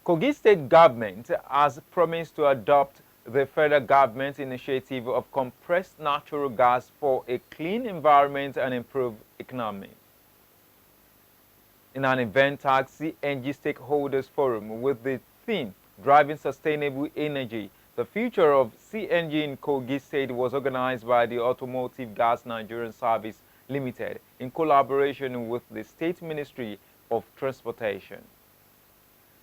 Kogi State Government has promised to adopt the federal government initiative of compressed natural gas for a clean environment and improved economy. In an event tagged CNG Stakeholders Forum with the theme Driving Sustainable Energy, the future of CNG in Kogi State was organized by the Automotive Gas Nigerian Service Limited in collaboration with the State Ministry of Transportation.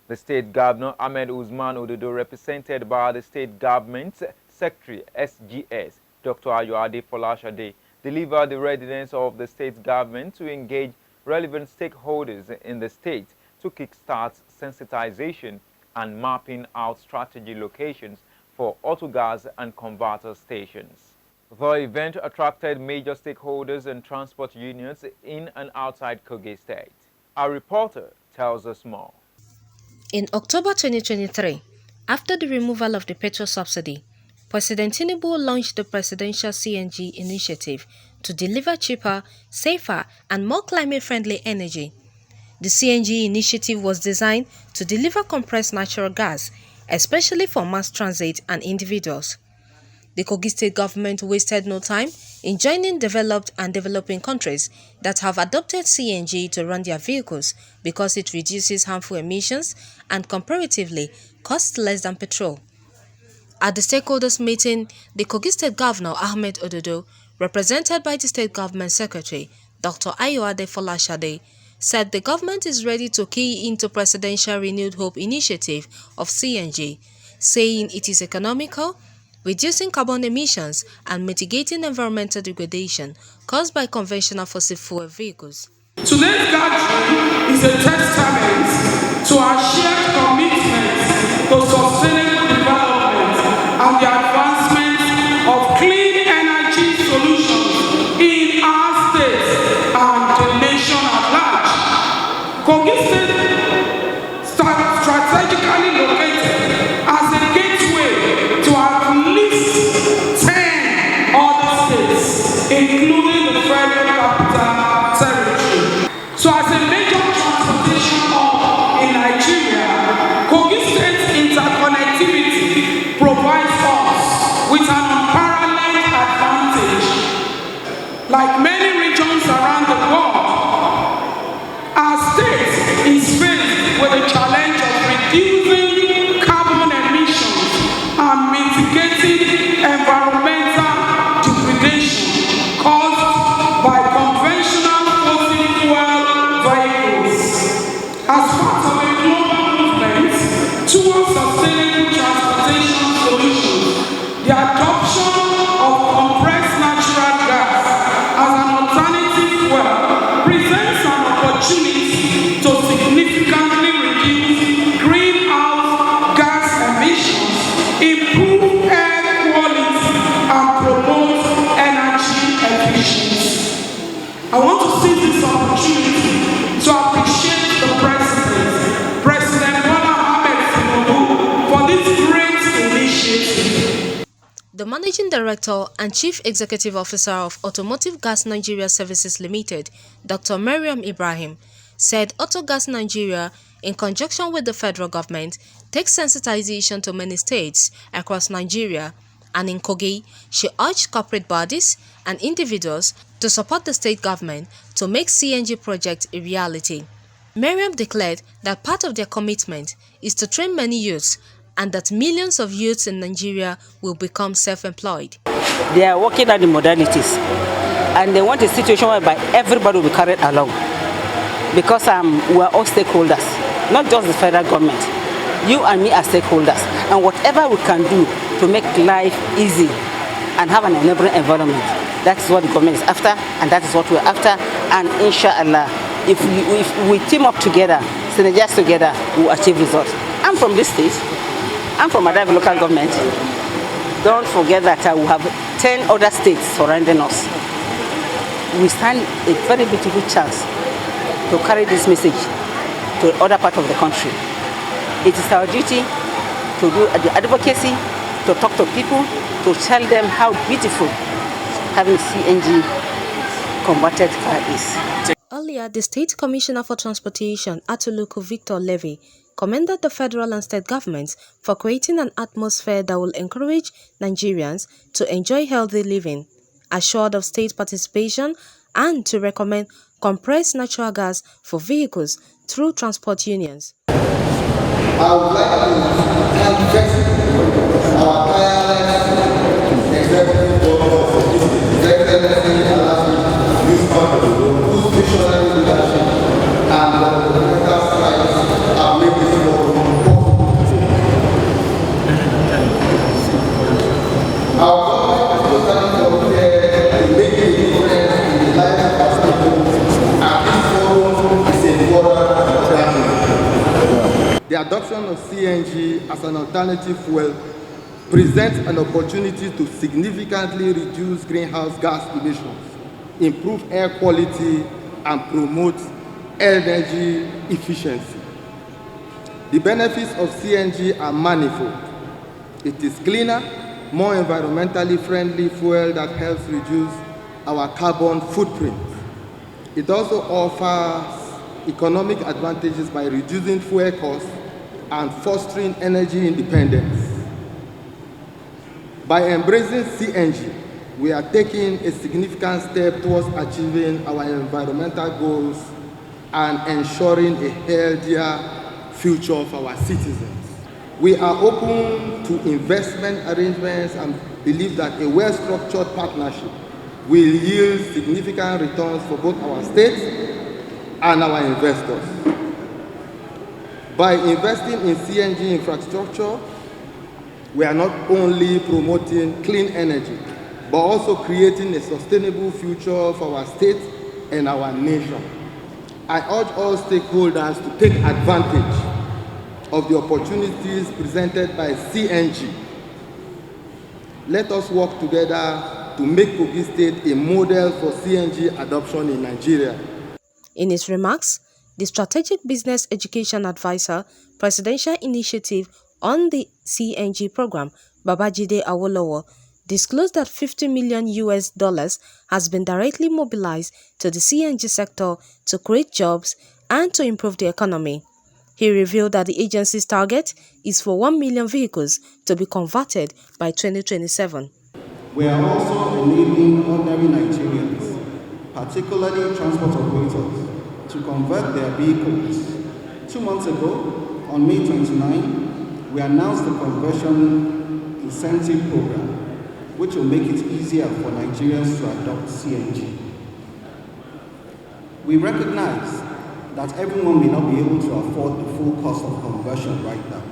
The State Governor Ahmed Usman Ododo, represented by the State Government Secretary SGS, Dr. Ayoade Folashade, delivered the readiness of the state government to engage relevant stakeholders in the state to kickstart sensitization and mapping out strategy locations for Autogas and converter stations. The event attracted major stakeholders and transport unions in and outside Kogi State. Our reporter tells us more. In October 2023, after the removal of the petrol subsidy, President Tinubu launched the Presidential CNG initiative to deliver cheaper, safer, and more climate-friendly energy. The CNG initiative was designed to deliver compressed natural gas, especially for mass transit and individuals. The Kogi State Government wasted no time in joining developed and developing countries that have adopted CNG to run their vehicles because it reduces harmful emissions and comparatively costs less than petrol. At the stakeholders meeting, the Kogi State Governor Ahmed Usman Ododo, represented by the State Government Secretary, Dr. Ayoade Folashade, said the government is ready to key into Presidential Renewed Hope initiative of CNG, saying it is economical, reducing carbon emissions and mitigating environmental degradation caused by conventional fossil fuel vehicles. Today's gathering is a testament to our shared commitment to sustainable development and the advancement of clean energy solutions in our state and the nation at large. Kogi State strategically located as a gateway to at least 10 other states, including the Federal Capital Territory. So as a major transportation hub in Nigeria, Kogi State's interconnectivity provides us with an unparalleled advantage. Like many regions around the world, our state is faced with the challenge of reducing carbon emissions and mitigating environmental degradation caused by conventional fossil fuel vehicles. As part of a global movement towards sustainable transportation solutions, the adoption of compressed natural gas as an alternative fuel presents an opportunity to significantly reduce greenhouse gas emissions, improve air quality, and promote energy efficiency. I want to seize this opportunity to appreciate the President Governor Ahmed Usman Ododo, for this great initiative. The Managing Director and Chief Executive Officer of Automotive Gas Nigeria Services Limited, Dr. Mariam Ibrahim, said Autogas Nigeria, in conjunction with the federal government, takes sensitization to many states across Nigeria, and in Kogi, she urged corporate bodies and individuals to support the state government to make CNG project a reality. Mariam declared that part of their commitment is to train many youths and that millions of youths in Nigeria will become self-employed. They are working at the modalities and they want a situation whereby everybody will be carried along because we are all stakeholders, not just the federal government. You and me are stakeholders, and whatever we can do to make life easy and have an enabling environment, that's what the government is after, and that is what we're after. And inshallah, if we team up together, synergize together, we'll achieve results. I'm from this state. I'm from Ayoade local government. Don't forget that we have 10 other states surrounding us. We stand a very beautiful chance to carry this message to other part of the country. It is our duty to do the advocacy, to talk to people, to tell them how beautiful having CNG converted car is. Earlier, the State Commissioner for Transportation, Atuluku Victor Levy, commended the federal and state governments for creating an atmosphere that will encourage Nigerians to enjoy healthy living, assured of state participation, and to recommend compressed natural gas for vehicles through transport unions. I would like to thank our tireless executive board of His Excellency Alafi Usman whose visionary leadership and governmental strides have made this forum possible. Our government is totally committed to making a difference in the lives of our people, and this forum is a forum for that. The adoption of CNG as an alternative fuel presents an opportunity to significantly reduce greenhouse gas emissions, improve air quality, and promote energy efficiency. The benefits of CNG are manifold. It is cleaner, more environmentally friendly fuel that helps reduce our carbon footprint. It also offers economic advantages by reducing fuel costs and fostering energy independence. By embracing CNG, we are taking a significant step towards achieving our environmental goals and ensuring a healthier future for our citizens. We are open to investment arrangements and believe that a well-structured partnership will yield significant returns for both our states and our investors. By investing in CNG infrastructure, we are not only promoting clean energy, but also creating a sustainable future for our state and our nation. I urge all stakeholders to take advantage of the opportunities presented by CNG. Let us work together to make Kogi State a model for CNG adoption in Nigeria. In his remarks, the Strategic Business Education Advisor, Presidential Initiative on the CNG program, Babajide Awolowo, disclosed that $50 million has been directly mobilized to the CNG sector to create jobs and to improve the economy. He revealed that the agency's target is for 1 million vehicles to be converted by 2027. We are also enabling ordinary Nigerians, particularly transport operators, to convert their vehicles. 2 months ago, on May 29, we announced the conversion incentive program, which will make it easier for Nigerians to adopt CNG. We recognize that everyone may not be able to afford the full cost of conversion right now.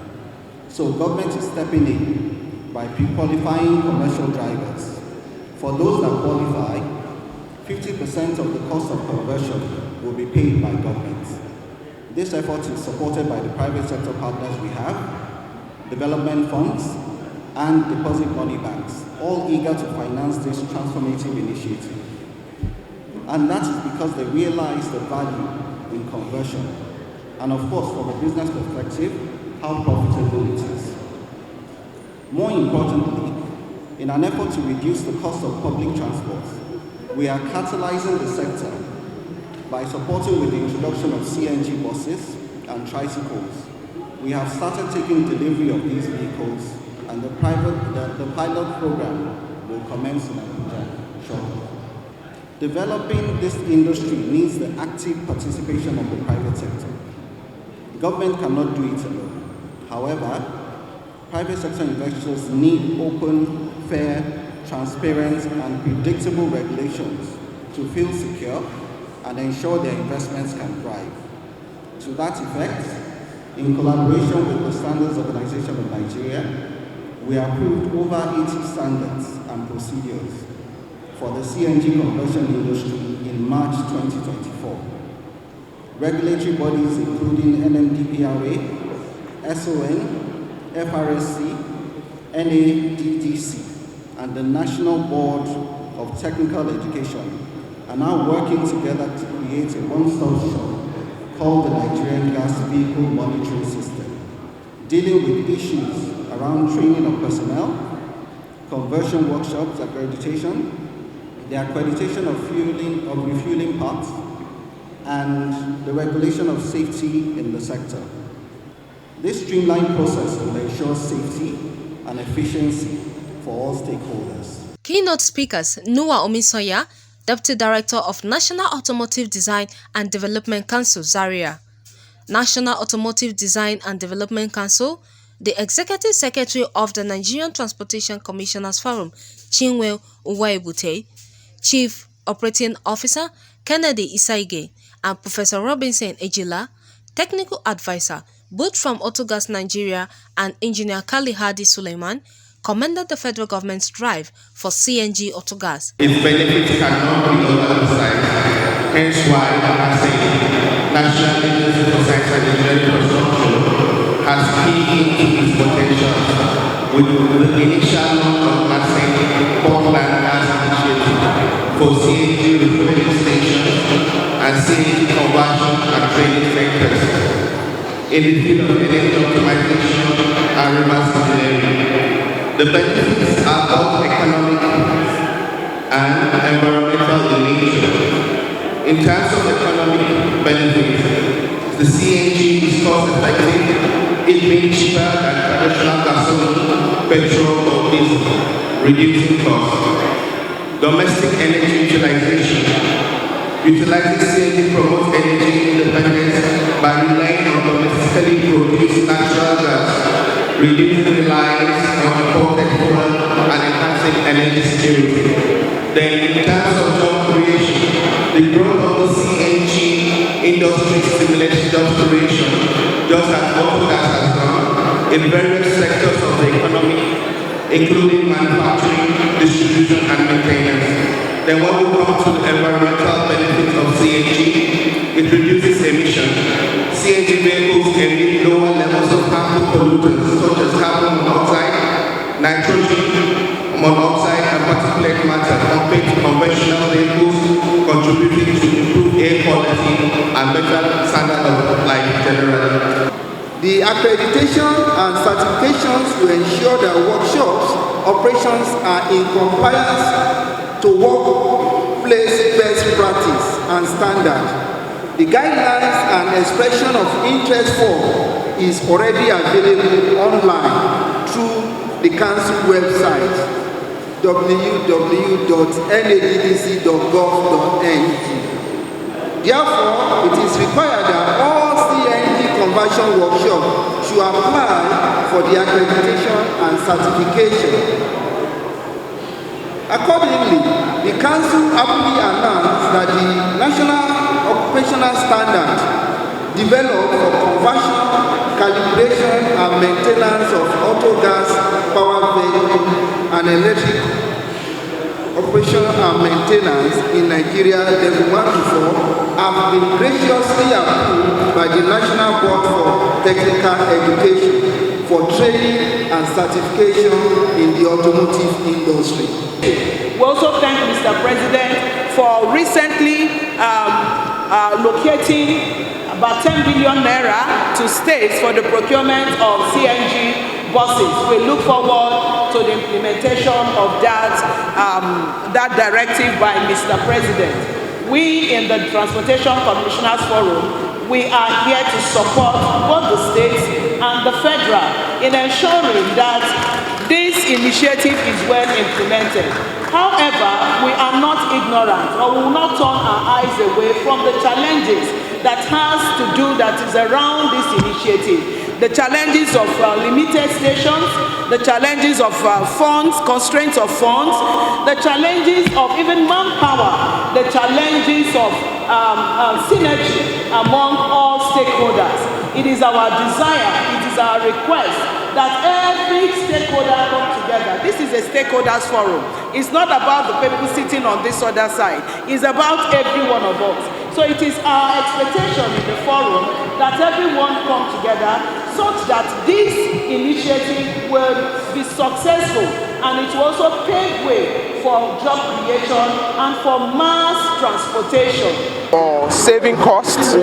So government is stepping in by pre-qualifying commercial drivers. For those that qualify, 50% of the cost of conversion will be paid by government. This effort is supported by the private sector partners we have, development funds, and deposit money banks, all eager to finance this transformative initiative. And that is because they realize the value in conversion, and of course, from a business perspective, how profitable it is. More importantly, in an effort to reduce the cost of public transport, we are catalyzing the sector by supporting with the introduction of CNG buses and tricycles. We have started taking delivery of these vehicles, and the pilot program will commence in Abuja shortly. Developing this industry needs the active participation of the private sector. Government cannot do it alone. However, private sector investors need open, fair, transparent, and predictable regulations to feel secure and ensure their investments can thrive. To that effect, in collaboration with the Standards Organization of Nigeria, we approved over 80 standards and procedures for the CNG conversion industry in March 2024. Regulatory bodies including NMDPRA, SON, FRSC, NADDC, and the National Board of Technical Education are now working together to create a one-stop shop called the Nigerian Gas Vehicle Monitoring System, dealing with issues around training of personnel, conversion workshops, accreditation, the accreditation of refueling parts, and the regulation of safety in the sector. This streamlined process will ensure safety and efficiency for all stakeholders. Keynote speakers Noah Omisoya, Deputy Director of National Automotive Design and Development Council, Zaria, National Automotive Design and Development Council, the Executive Secretary of the Nigerian Transportation Commissioners Forum, Chinwe Uwaebute, Chief Operating Officer Kennedy Isaige, and Professor Robinson Ejila, Technical Advisor, both from Autogas Nigeria, and Engineer Kali Hadi Suleiman, commended the federal government's drive for CNG Autogas. Its benefits cannot be overemphasized, hence why I say National Agency for Science and Engineering Construction has keyed into its potential with the initial launch of NASA's Portland Gas Initiative for CNG refueling stations and CNG conversion and training centers in the field of energy optimization and reverse engineering. The benefits are both economic and environmental in nature. In terms of economic benefits, the CNG is cost-effective, it being cheaper than traditional gasoline, petrol, or diesel, reducing costs. Domestic energy utilization. Utilizing CNG promotes energy independence by relying on domestically produced natural gas, reducing reliance on imported fuel and enhancing energy security. Then in terms of job creation, the growth of the CNG industry stimulates job creation, just as Autogas has done in various sectors of the economy, including manufacturing, distribution, and maintenance. Then when we come to the environmental benefits of CNG, it reduces emissions. CNG vehicles emit lower levels of harmful pollutants such as carbon monoxide, nitrogen monoxide, and particulate matter compared to conventional vehicles, contributing to improved air quality and better standard of life generally. The accreditation and certifications will ensure that workshops operations are in compliance to workplace best practice and standard. The guidelines and expression of interest form is already available online through the council website www.naddc.gov.ng. Therefore, it is required that all CNG conversion workshops should apply for the accreditation and certification. Accordingly, the Council happily announced that the National Operational Standard developed for conversion, calibration, and maintenance of autogas powered vehicles and electric operation and maintenance in Nigeria Level 1 to 4 have been graciously approved by the National Board for Technical Education for training and certification in the automotive industry. We also thank Mr. President for recently locating about 10 billion naira to states for the procurement of CNG buses. We look forward to the implementation of that directive by Mr. President. We in the Transportation Commissioners Forum, we are here to support both the states and the federal in ensuring that this initiative is well implemented. However, we are not ignorant or will not turn our eyes away from the challenges that is around this initiative. The challenges of limited stations, the challenges of funds, constraints of funds, the challenges of even manpower, the challenges of synergy among all stakeholders. It is our desire, it is our request that every stakeholder come together. This is a stakeholders forum. It's not about the people sitting on this other side. It's about every one of us. So it is our expectation in the forum that everyone come together such that this initiative will be successful and it will also pave way for job creation and for mass transportation. For saving costs,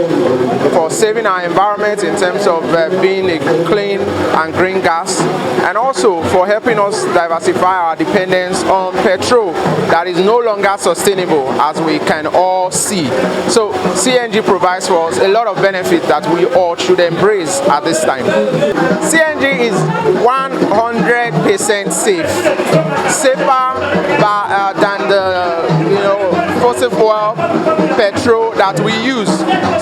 for saving our environment in terms of being a clean and green gas, and also for helping us diversify our dependence on petrol that is no longer sustainable, as we can all see. So CNG provides for us a lot of benefits that we all should embrace at this time. CNG is 100% safer than the fossil fuel petrol that we use.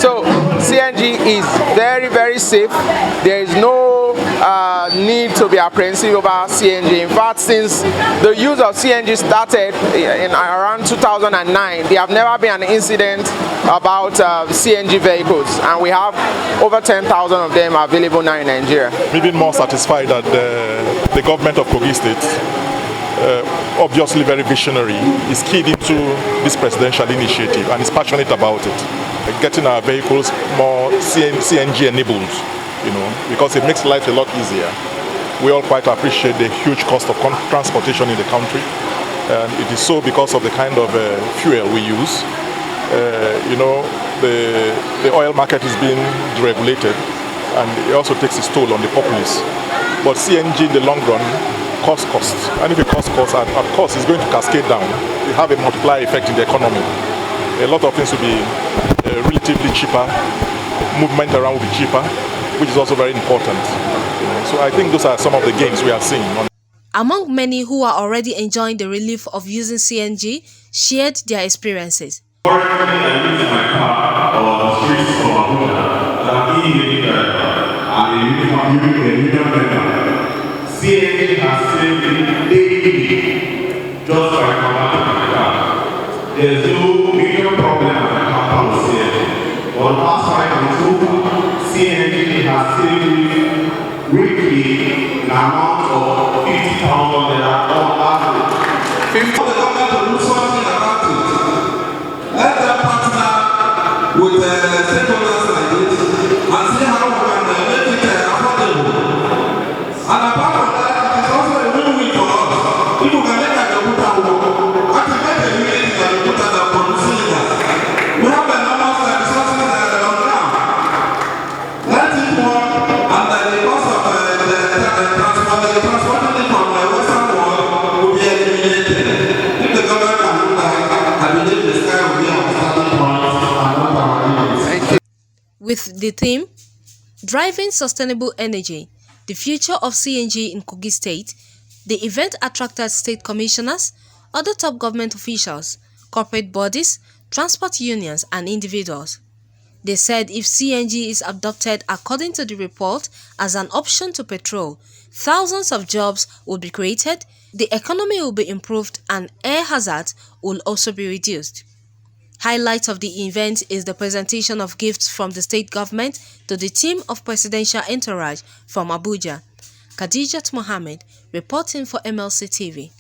So CNG is very, very safe. There is no need to be apprehensive about CNG. In fact, since the use of CNG started in around 2009, there have never been an incident about CNG vehicles, and we have over 10,000 of them available now in Nigeria. Even more satisfied that the government of Kogi State, obviously very visionary, is keyed into this presidential initiative and is passionate about it. Getting our vehicles more CNG enabled, because it makes life a lot easier. We all quite appreciate the huge cost of transportation in the country, and it is so because of the kind of fuel we use. The oil market is being deregulated, and it also takes its toll on the populace. But CNG in the long run costs, and if it costs, of course, it's going to cascade down. We have a multiplier effect in the economy. A lot of things will be relatively cheaper. Movement around will be cheaper, which is also very important. So I think those are some of the gains we are seeing. Among many who are already enjoying the relief of using CNG, shared their experiences. Currently, I use my car on the streets of Abuja as an e-hailing driver and a union member. CNG has saved me daily just by converting my car. There's no major problem with my car with CNG. For the past 5 months over, CNG has saved me weekly an amount of 50,000 naira on average. For the government to do something about it, let them partner with stakeholders like this and see how we can make it affordable. And apart from that, it is also a win-win for us. If we can make a computer work, activate the units that we put that producing leaders. We have enormous resources on ground. Let it work, and the cost of transporting it from the Western world will be eliminated. If the government can do that, I believe the sky will be our starting point and not our limits. With the theme, Driving Sustainable Energy, the Future of CNG in Kogi State, the event attracted state commissioners, other top government officials, corporate bodies, transport unions, and individuals. They said if CNG is adopted according to the report as an option to petrol, thousands of jobs will be created, the economy will be improved, and air hazards will also be reduced. Highlight of the event is the presentation of gifts from the state government to the team of presidential entourage from Abuja. Khadijat Mohammed, reporting for MLC TV.